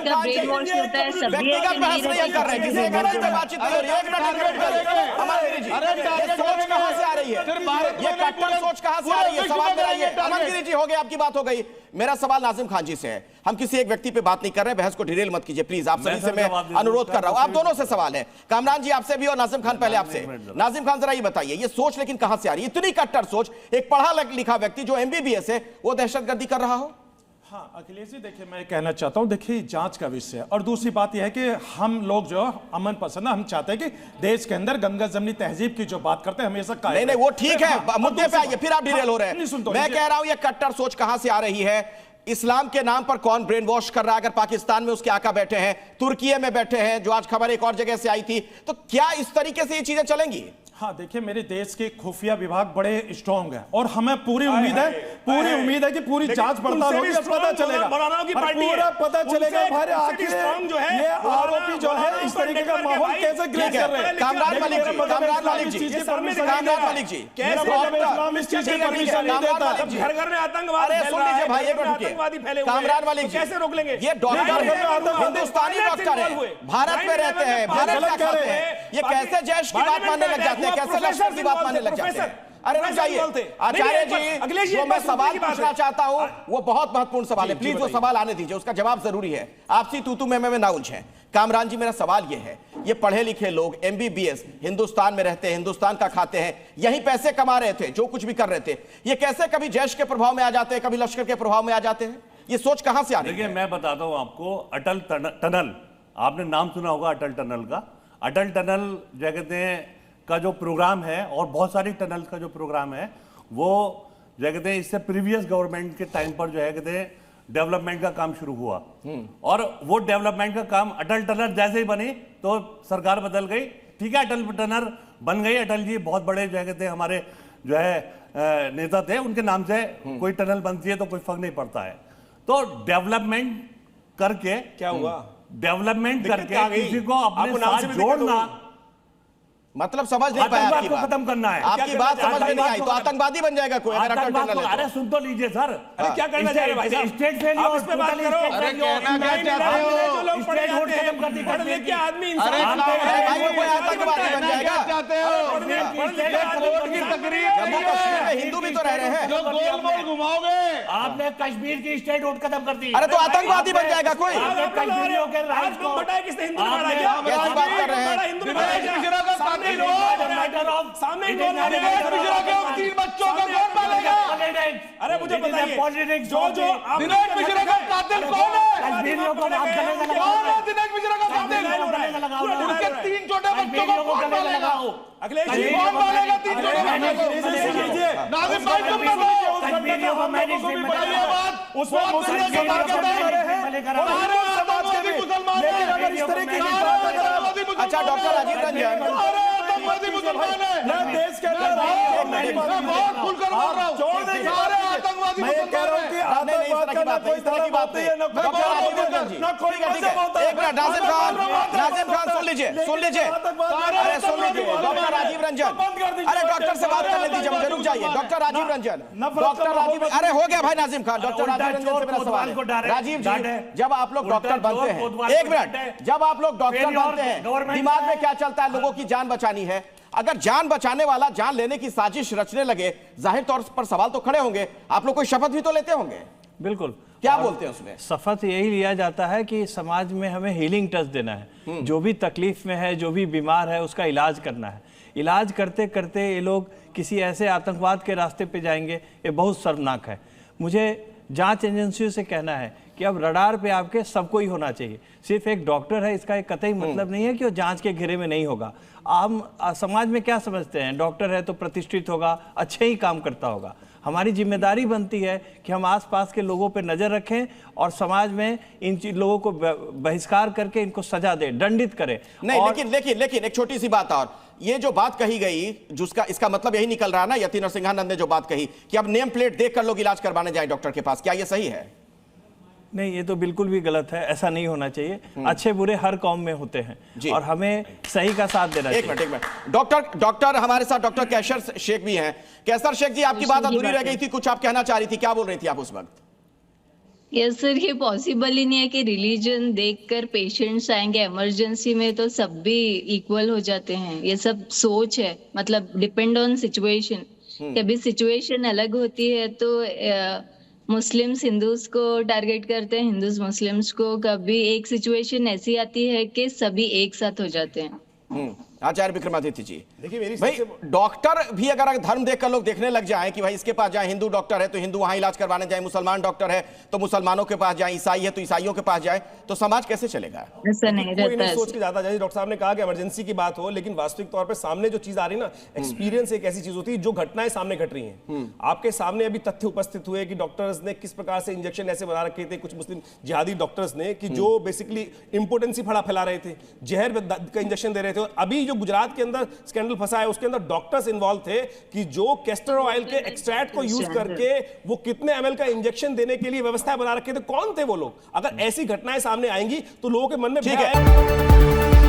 का brain wash होता है, व्यक्तिगत बहस नहीं कर रहे, किसी एक बातचीत नहीं हो रही है। एक मिनट अमनगिरी जी, ये सोच कहां से आ रही है? ये कट्टर सोच कहां से आ रही है? सवाल मेरा ये, अमनगिरी जी हो गए, आपकी बात हो गई। मेरा सवाल नाजिम खान जी से है। हम किसी एक व्यक्ति पे बात नहीं कर रहे, बहस को डिरेल मत कीजिए प्लीज। आप सभी से मैं अनुरोध कर रहा हूं, आप दोनों से सवाल है, कामरान जी आपसे भी और नाजिम खान पहले आपसे। नाजिम खान जरा ये बताइए, ये सोच लेकिन कहां से आ रही है? इतनी कट्टर सोच, एक पढ़ा लिखा व्यक्ति जो एमबीबीएस है वो दहशतगर्दी कर रहा हो? हाँ अखिलेश जी, देखिए मैं कहना चाहता हूं, देखिए जांच का विषय है, और दूसरी बात यह है कि हम लोग जो अमन पसंद है, हम चाहते हैं कि देश के अंदर गंगा जमनी तहजीब की जो बात करते हैं हमेशा नहीं वो ठीक है, मुद्दे पे आइए, फिर आप डिरेल हो रहे हैं। मैं कह रहा हूं ये कट्टर सोच कहां से आ रही है? इस्लाम के नाम पर कौन ब्रेन वॉश कर रहा है? अगर पाकिस्तान में उसके आका बैठे हैं, तुर्की में बैठे हैं, जो आज खबर एक और जगह से आई थी, तो क्या इस तरीके से ये चीजें चलेंगी? हाँ देखिए, मेरे देश के खुफिया विभाग बड़े स्ट्रांग है और हमें पूरी उम्मीद है कि पूरी जांच पड़ताल होगी, पता चलेगा, पूरा पता चलेगा भाई आखिर ये आरोपी जो है इस तरीके का माहौल कैसे क्रिएट कर रहे हैं। कामरान मालिक जी, कामरान मालिक जी, कामरान मालिक जी, इस्लाम इस चीज की परमिशन नहीं देता। घर घर में आतंकवाद, अरे सुन लीजिए भाई, आतंकवादी फैले हुए, कामरान मालिक जी कैसे रोक लेंगे? ये डॉक्टर हिंदुस्तानी डॉक्टर है, भारत में रहते हैं, भारत का खाते हैं, ये कैसे जैश की बात मानने लग जाते हैं, कैसे लश्कर की बात मानने लग जाते हैं? अरे रुक जाइए आचार्य जी, जो मैं सवाल पूछना चाहता हूं वो बहुत महत्वपूर्ण सवाल है, प्लीज वो सवाल आने दीजिए, उसका जवाब जरूरी है, आपसी तू में ना उलझे। कामरान जी, मेरा सवाल ये है, ये पढ़े लिखे लोग एमबीबीएस हिंदुस्तान में रहते हैं, हिंदुस्तान का खाते हैं, यहीं पैसे कमा रहे थे, जो कुछ भी कर रहे थे, ये कैसे कभी जैश के प्रभाव में आ जाते हैं, कभी लश्कर के प्रभाव में आ जाते हैं? ये सोच कहां से आ रही है? देखिए मैं बताता हूं आपको, अटल टनल, आपने नाम सुना होगा अटल टनल का। अटल टनल क्या कहते हैं का जो प्रोग्राम है, और बहुत सारी टनल का जो प्रोग्राम है, वो क्या कहते हैं इससे प्रीवियस गवर्नमेंट के टाइम पर जो है कहते हैं डेवलपमेंट का काम शुरू हुआ, और वो डेवलपमेंट का काम अटल टनल जैसे ही बनी तो सरकार बदल गई, ठीक है, अटल टनल बन गई। अटल जी बहुत बड़े जो है कहते हैं हमारे जो है नेता थे, उनके नाम से कोई टनल बनती है तो कोई फर्क नहीं पड़ता है। तो डेवलपमेंट करके क्या हुआ? डेवलपमेंट करके किसी को अपने साथ जोड़ना, मतलब समझ नहीं पाया आपकी बात, खत्म करना है। आपकी बात समझ में नहीं आई, तो आतंकवादी बन जाएगा कोई अगर अटल टनल है? अरे सुन तो लीजिए सर, अरे क्या करना चाह रहे भाई साहब? स्टेट फेलियर, आप इस पे बात करो। अरे कहना क्या चाहते हो? जो लोग पढ़े होते हैं, पढ़ लिख के आदमी इंसान भाई वो कोई आतंकवादी बन जाएगा? चाहते हो? करोड़ की तकरीर, जम्मू कश्मीर में हिंदू भी तो रह रहे हैं, गोल मोल घुमाओगे। आपने कश्मीर की स्टेट होल्ड खत्म कर दी। अरे तो आतंकवादी बन जाएगा कोई? कश्मीरियों के राइट को बताया किसने हिंदू ने मारा? क्या कैसी बात कर रहे हैं? हिंदू ने मारा? सामने तीन बच्चों को कौन पालेगा? अरे मुझे बताइए, जो दिनेश मिश्रा का कातिल कौन है? कश्मीरियों को माफ करने का कौन है दिनेश मिश्रा का कातिल? उनके 3 छोटे बच्चों को कौन पालेगा? अखिलेश जी कौन पालेगा 3 छोटे बच्चों को? नाजिम भाई तुम बताओ। कश्मीरियों को मैंने उसमें मुस्लिम समाज के समाज के भी मुसलमान हैं। अच्छा डॉक्टर राजीव रंजन, देश के अंदर बहुत खुलकर बोल रहा हूं, छोड़ देंगे सारे आतंकवादी। मैं कह रहा हूं कि आतंकवाद का ना कोई तरह की बात है, ना कोई एक मिनट नाजिम खान सुन लीजिए, अरे सुन लीजिए डॉक्टर राजीव रंजन, अरे डॉक्टर से बात करने दीजिए मुझे, रुक जाइए डॉक्टर राजीव रंजन, डॉक्टर राजीव, अरे हो गया भाई नाजिम खान, डॉक्टर राजीव रंजन से मेरा सवाल है। राजीव जी, जब आप लोग डॉक्टर बनते हैं, एक मिनट, जब आप लोग डॉक्टर बनते हैं, दिमाग में क्या चलता है? लोगों की जान बचानी है, अगर जान बचाने वाला जान लेने की साजिश रचने लगे, जाहिर तौर पर सवाल तो खड़े होंगे, आप लोग कोई शपथ भी तो लेते होंगे? बिल्कुल। क्या बोलते हैं उसमें? शपथ यही लिया जाता है कि समाज में हमें हीलिंग टच देना है, जो भी तकलीफ में है, जो भी बीमार है, उसका इलाज करना है। इलाज करते करते ये लोग किसी ऐसे आतंकवाद के रास्ते पे जाएंगे, ये बहुत शर्मनाक है। मुझे जांच एजेंसियों से कहना है कि अब रडार पे आपके सबको ही होना चाहिए, सिर्फ एक डॉक्टर है इसका एक कतई मतलब नहीं है कि वो जांच के घेरे में नहीं होगा। आम समाज में क्या समझते हैं, डॉक्टर है तो प्रतिष्ठित होगा, अच्छे ही काम करता होगा। हमारी जिम्मेदारी बनती है कि हम आसपास के लोगों पे नज़र रखें और समाज में इन लोगों को बहिष्कार करके इनको सजा दें, दंडित करें। नहीं लेकिन एक छोटी सी बात, और ये जो बात कही गई जिसका इसका मतलब यही निकल रहा है ना, यति नरसिंहानंद ने जो बात कही कि अब नेम प्लेट देखकर लोग इलाज करवाने जाए डॉक्टर के पास, क्या ये सही है? नहीं, ये तो बिल्कुल भी गलत है, ऐसा नहीं होना चाहिए। अच्छे बुरे हर कौम में होते हैं और हमें सही का साथ देना चाहिए। एक मिनट डॉक्टर हमारे साथ डॉक्टर कैसर शेख भी हैं। कैसर शेख जी, आपकी बात अधूरी रह गई थी, कुछ आप कहना चाह रही थी, क्या बोल रही थी आप उस वक्त? यस सर, ये पॉसिबल ही नहीं है कि रिलीजन देखकर पेशेंट्स आएंगे इमरजेंसी में तो सब भी इक्वल हो जाते हैं। ये सब सोच है, मतलब डिपेंड ऑन सिचुएशन। कभी सिचुएशन अलग होती है तो मुस्लिम्स हिंदूज को टारगेट करते हैं, हिंदूज मुस्लिम्स को। कभी एक सिचुएशन ऐसी आती है कि सभी एक साथ हो जाते हैं। आचार्य विक्रमादित्य जी, देखिए मेरी भाई डॉक्टर भी अगर धर्म देखकर लोग देखने लग जाएं कि भाई इसके पास जाए, हिंदू डॉक्टर है तो हिंदू वहां इलाज करवाने जाए, मुसलमान डॉक्टर है तो मुसलमानों के पास जाए, ईसाई है तो ईसाइयों के पास जाए, तो समाज कैसे चलेगा? ऐसा नहीं कोई रहता नहीं है। सोच के जाता। जैसे डॉक्टर साहब ने कहा कि इमरजेंसी की बात हो, लेकिन वास्तविक तौर पे सामने जो चीज आ रही है ना, एक्सपीरियंस एक ऐसी चीज होती है जो घटनाएं सामने घट रही हैं। आपके सामने अभी तथ्य उपस्थित हुए कि डॉक्टर्स ने किस प्रकार से इंजेक्शन ऐसे बना रखे थे, कुछ मुस्लिम जिहादी डॉक्टर्स ने, कि जो बेसिकली इंपोर्टेंसी फैला रहे थे, जहर का इंजेक्शन दे रहे थे। और अभी जो गुजरात के अंदर स्कैंडल फंसा है उसके अंदर डॉक्टर्स इन्वॉल्व थे कि जो कैस्टर ऑयल के एक्सट्रैक्ट को यूज करके वो कितने एमएल का इंजेक्शन देने के लिए व्यवस्था बना रखे थे। कौन थे वो लोग? अगर ऐसी घटनाएं सामने आएंगी तो लोगों के मन में भय आएगा।